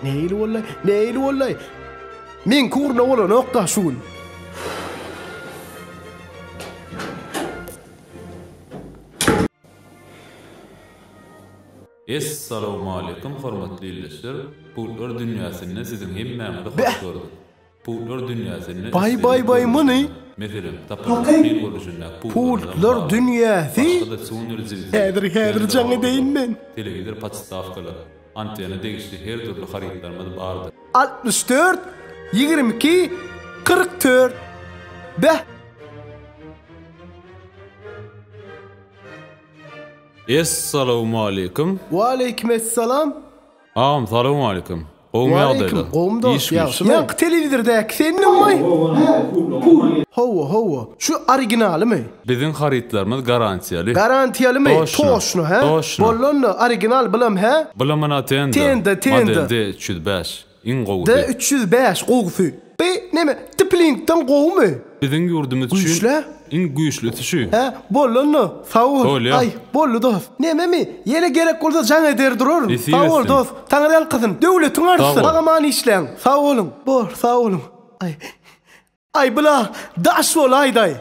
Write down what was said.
Neyli vallahi, neyli vallahi. Men kurna ola nokta şul. Assalamu alaykum hormatly izleyijiler. Pullar dünýäsinde sizin hemmäňizi hoş gördük. Pullar dünýäsinde Bay many? Meselem tapylan bir boluşunda Pullar dünýäsi. Häzir jaňy deýin men. Televizor patstavkalar, antena degişli her türlü haritlarymyz bardy. 64 22 44 Beh. Assalamu alaykum. Wa aleykumesselam. Assalamu alaykum. Qowmy Ýa telewizorda senin mi? Howa. Şu originali mi? Bizim haritlarymyz garantiýaly. Garantiýaly mi? Toşnu ha? Bollany original bilam ha? Bilamana tende. Modelde 305. In gowy. De 305 gowy. Be neme? Tiplinkden gowmy? Bizim ýurdumyz üçin in güýçlisi şu. Ha, bollany. Sağ ol. Ay, bollu dost. Neme mi? Yele gerek bolsa jaň eder durur. Sağ ol dost. Taňryň kızyn, döwletiň arşy. Agaman işleň. Sağ olun. Sağ olun. Ay. Ay bula, daş bol ayday.